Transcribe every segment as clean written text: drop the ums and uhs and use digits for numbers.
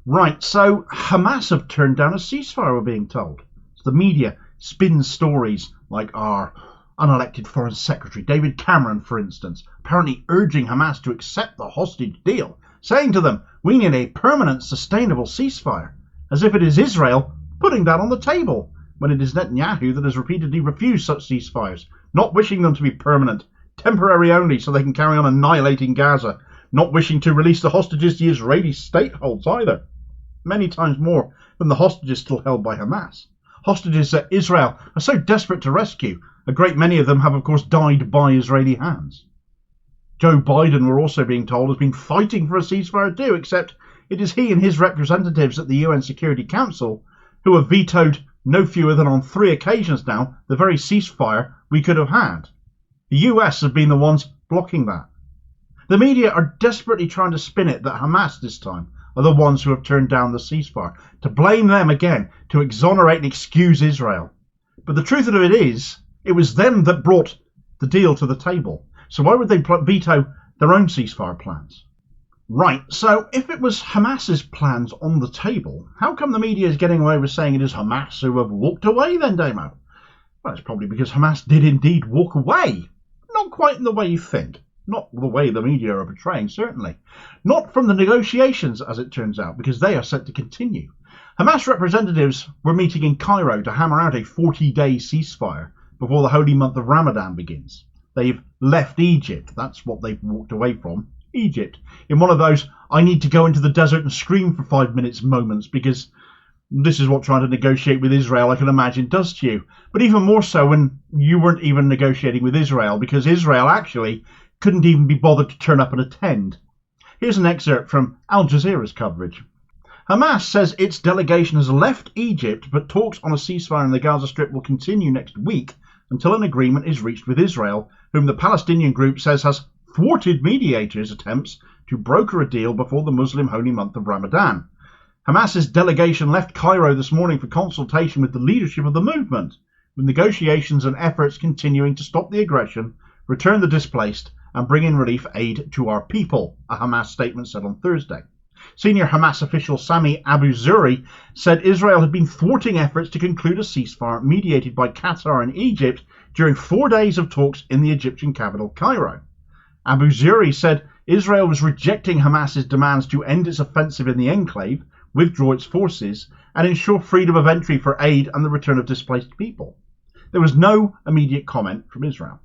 Right, so Hamas have turned down a ceasefire, we're being told. So the media spins stories like our unelected Foreign Secretary David Cameron, for instance, apparently urging Hamas to accept the hostage deal, saying to them, we need a permanent, sustainable ceasefire, as if it is Israel putting that on the table, when it is Netanyahu that has repeatedly refused such ceasefires, not wishing them to be permanent, temporary only so they can carry on annihilating Gaza, not wishing to release the hostages the Israeli state holds either. Many times more than the hostages still held by Hamas. Hostages that Israel are so desperate to rescue, a great many of them have of course died by Israeli hands. Joe Biden, we're also being told, has been fighting for a ceasefire too, except it is he and his representatives at the UN Security Council who have vetoed no fewer than on 3 occasions now the very ceasefire we could have had. The US have been the ones blocking that. The media are desperately trying to spin it that Hamas this time are the ones who have turned down the ceasefire, to blame them again, to exonerate and excuse Israel. But the truth of it is, it was them that brought the deal to the table. So why would they veto their own ceasefire plans? Right, so if it was Hamas's plans on the table, how come the media is getting away with saying it is Hamas who have walked away then, Damo? Well, it's probably because Hamas did indeed walk away. Not quite in the way you think. Not the way the media are portraying, certainly. Not from the negotiations, as it turns out, because they are set to continue. Hamas representatives were meeting in Cairo to hammer out a 40-day ceasefire before the holy month of Ramadan begins. They've left Egypt. That's what they've walked away from. Egypt. In one of those, I need to go into the desert and scream for 5 minutes moments, because this is what trying to negotiate with Israel, I can imagine, does to you. But even more so when you weren't even negotiating with Israel, because Israel actually couldn't even be bothered to turn up and attend. Here's an excerpt from Al Jazeera's coverage. Hamas says its delegation has left Egypt, but talks on a ceasefire in the Gaza Strip will continue next week until an agreement is reached with Israel, whom the Palestinian group says has thwarted mediators' attempts to broker a deal before the Muslim holy month of Ramadan. Hamas's delegation left Cairo this morning for consultation with the leadership of the movement, with negotiations and efforts continuing to stop the aggression, return the displaced, and bring in relief aid to our people, a Hamas statement said on Thursday. Senior Hamas official Sami Abu Zuri said Israel had been thwarting efforts to conclude a ceasefire mediated by Qatar and Egypt during 4 days of talks in the Egyptian capital, Cairo. Abu Zuri said Israel was rejecting Hamas's demands to end its offensive in the enclave, withdraw its forces, and ensure freedom of entry for aid and the return of displaced people. There was no immediate comment from Israel.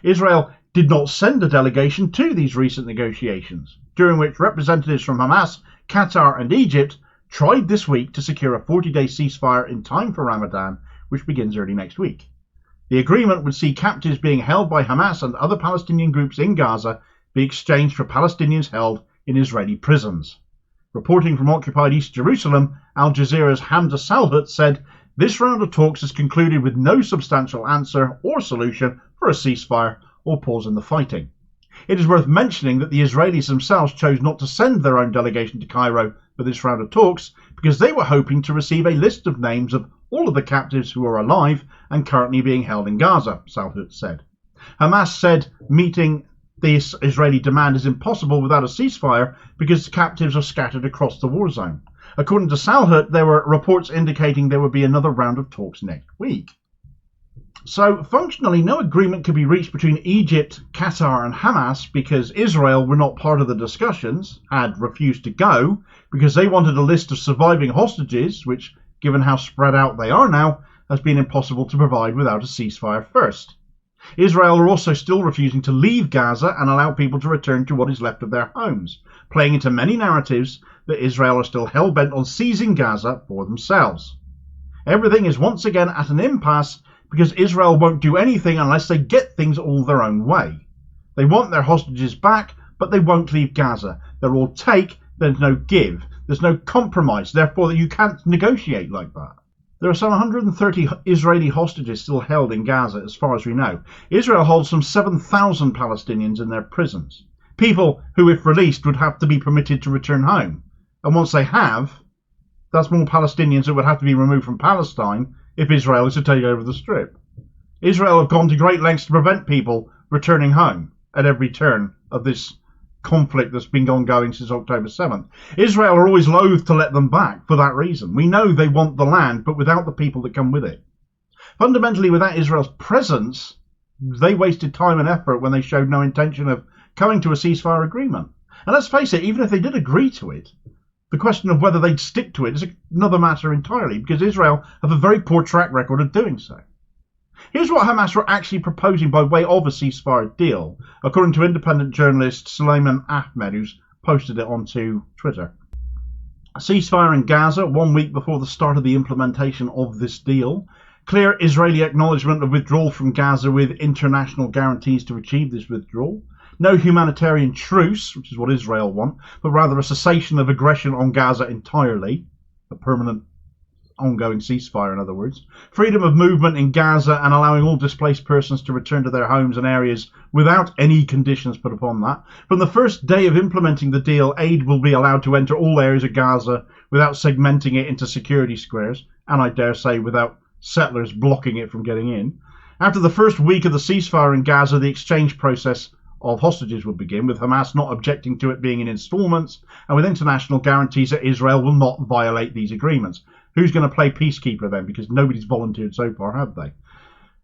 Israel did not send a delegation to these recent negotiations, during which representatives from Hamas, Qatar and Egypt tried this week to secure a 40-day ceasefire in time for Ramadan, which begins early next week. The agreement would see captives being held by Hamas and other Palestinian groups in Gaza be exchanged for Palestinians held in Israeli prisons. Reporting from occupied East Jerusalem, Al Jazeera's Hamza Salhut said, this round of talks has concluded with no substantial answer or solution for a ceasefire or pause in the fighting. It is worth mentioning that the Israelis themselves chose not to send their own delegation to Cairo for this round of talks because they were hoping to receive a list of names of all of the captives who are alive and currently being held in Gaza, Salhut said. Hamas said meeting this Israeli demand is impossible without a ceasefire because the captives are scattered across the war zone. According to Salhut, there were reports indicating there would be another round of talks next week. So, functionally, no agreement could be reached between Egypt, Qatar and Hamas because Israel were not part of the discussions, had refused to go, because they wanted a list of surviving hostages, which, given how spread out they are now, has been impossible to provide without a ceasefire first. Israel are also still refusing to leave Gaza and allow people to return to what is left of their homes, playing into many narratives that Israel are still hell-bent on seizing Gaza for themselves. Everything is once again at an impasse because Israel won't do anything unless they get things all their own way. They want their hostages back, but they won't leave Gaza. They're all take, there's no give, there's no compromise, therefore you can't negotiate like that. There are some 130 Israeli hostages still held in Gaza as far as we know. Israel holds some 7,000 Palestinians in their prisons. People who, if released, would have to be permitted to return home. And once they have, that's more Palestinians that would have to be removed from Palestine if Israel is to take over the Strip. Israel have gone to great lengths to prevent people returning home at every turn of this conflict that's been ongoing since October 7th. Israel are always loath to let them back for that reason. We know they want the land, but without the people that come with it. Fundamentally, without Israel's presence, they wasted time and effort when they showed no intention of coming to a ceasefire agreement. And let's face it, even if they did agree to it, the question of whether they'd stick to it is another matter entirely, because Israel have a very poor track record of doing so. Here's what Hamas were actually proposing by way of a ceasefire deal, according to independent journalist Suleiman Ahmed, who's posted it onto Twitter. A ceasefire in Gaza 1 week before the start of the implementation of this deal. Clear Israeli acknowledgement of withdrawal from Gaza with international guarantees to achieve this withdrawal. No humanitarian truce, which is what Israel want, but rather a cessation of aggression on Gaza entirely. A permanent ongoing ceasefire, in other words. Freedom of movement in Gaza and allowing all displaced persons to return to their homes and areas without any conditions put upon that. From the first day of implementing the deal, aid will be allowed to enter all areas of Gaza without segmenting it into security squares, and I dare say without settlers blocking it from getting in. After the first week of the ceasefire in Gaza, the exchange process of hostages will begin, with Hamas not objecting to it being in installments and with international guarantees that Israel will not violate these agreements. Who's going to play peacekeeper then? Because nobody's volunteered so far, have they?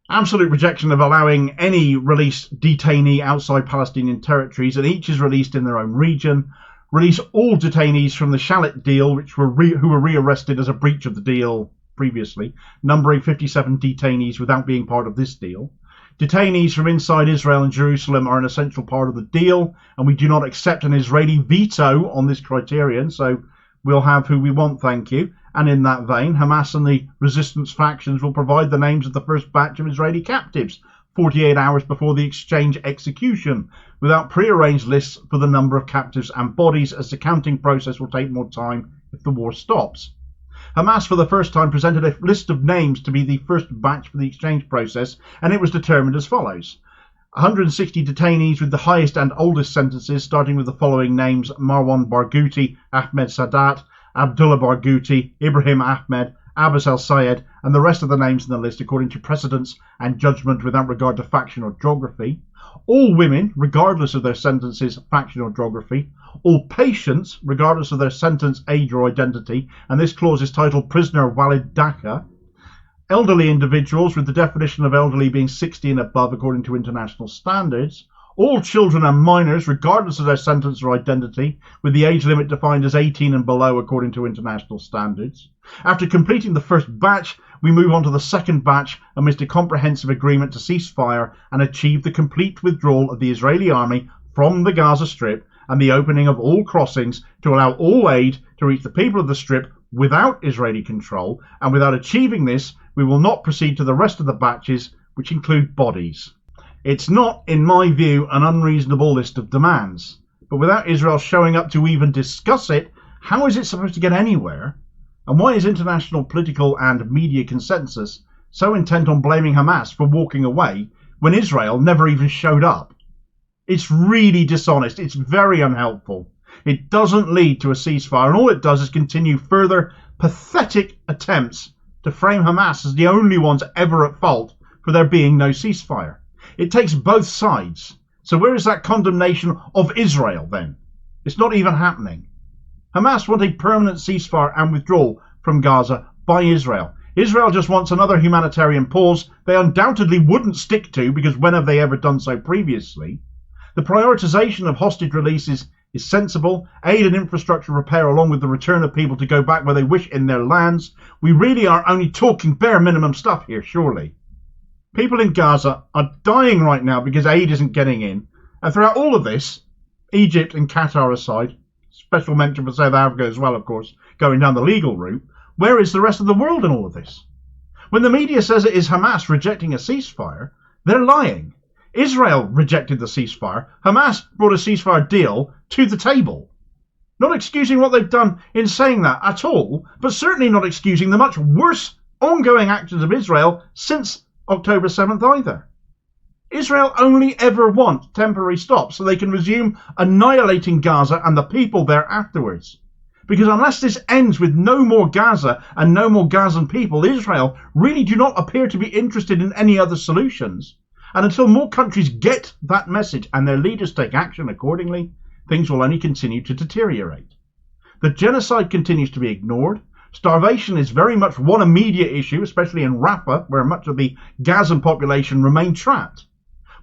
Absolute rejection of allowing any released detainee outside Palestinian territories, and each is released in their own region. Release all detainees from the Shalit deal, who were rearrested as a breach of the deal previously, numbering 57 detainees without being part of this deal. Detainees from inside Israel and Jerusalem are an essential part of the deal, and we do not accept an Israeli veto on this criterion, so we'll have who we want, thank you. And in that vein, Hamas and the resistance factions will provide the names of the first batch of Israeli captives 48 hours before the exchange execution, without pre-arranged lists for the number of captives and bodies, as the counting process will take more time if the war stops. Hamas for the first time presented a list of names to be the first batch for the exchange process, and it was determined as follows. 160 detainees with the highest and oldest sentences, starting with the following names: Marwan Barghouti, Ahmed Sadat, Abdullah Barghouti, Ibrahim Ahmed, Abbas al-Sayed, and the rest of the names in the list according to precedence and judgment without regard to faction or geography. All women, regardless of their sentences, faction or geography. All patients, regardless of their sentence, age or identity, and this clause is titled Prisoner Walid Daka. Elderly individuals, with the definition of elderly being 60 and above according to international standards. All children and minors, regardless of their sentence or identity, with the age limit defined as 18 and below according to international standards. After completing the first batch, we move on to the second batch amidst a comprehensive agreement to cease fire and achieve the complete withdrawal of the Israeli army from the Gaza Strip and the opening of all crossings to allow all aid to reach the people of the Strip without Israeli control, and without achieving this, we will not proceed to the rest of the batches, which include bodies. It's not, in my view, an unreasonable list of demands, but without Israel showing up to even discuss it, how is it supposed to get anywhere? And why is international political and media consensus so intent on blaming Hamas for walking away when Israel never even showed up? It's really dishonest. It's very unhelpful. It doesn't lead to a ceasefire, and all it does is continue further pathetic attempts to frame Hamas as the only ones ever at fault for there being no ceasefire. It takes both sides. So where is that condemnation of Israel then? It's not even happening. Hamas want a permanent ceasefire and withdrawal from Gaza by Israel. Israel just wants another humanitarian pause they undoubtedly wouldn't stick to, because when have they ever done so previously? The prioritization of hostage releases is sensible. Aid and infrastructure repair, along with the return of people to go back where they wish in their lands. We really are only talking bare minimum stuff here, surely. People in Gaza are dying right now because aid isn't getting in. And throughout all of this, Egypt and Qatar aside, special mention for South Africa as well, of course, going down the legal route, where is the rest of the world in all of this? When the media says it is Hamas rejecting a ceasefire, they're lying. Israel rejected the ceasefire. Hamas brought a ceasefire deal to the table. Not excusing what they've done in saying that at all, but certainly not excusing the much worse ongoing actions of Israel since October 7th either. Israel only ever want temporary stops so they can resume annihilating Gaza and the people there afterwards. Because unless this ends with no more Gaza and no more Gazan people, Israel really do not appear to be interested in any other solutions. And until more countries get that message and their leaders take action accordingly, things will only continue to deteriorate. The genocide continues to be ignored. Starvation is very much one immediate issue, especially in Rafah, where much of the Gazan population remain trapped.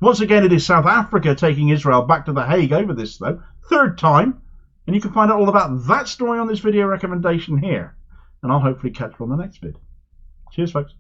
Once again, it is South Africa taking Israel back to The Hague over this, though, third time, and you can find out all about that story on this video recommendation here, and I'll hopefully catch you on the next vid. Cheers, folks.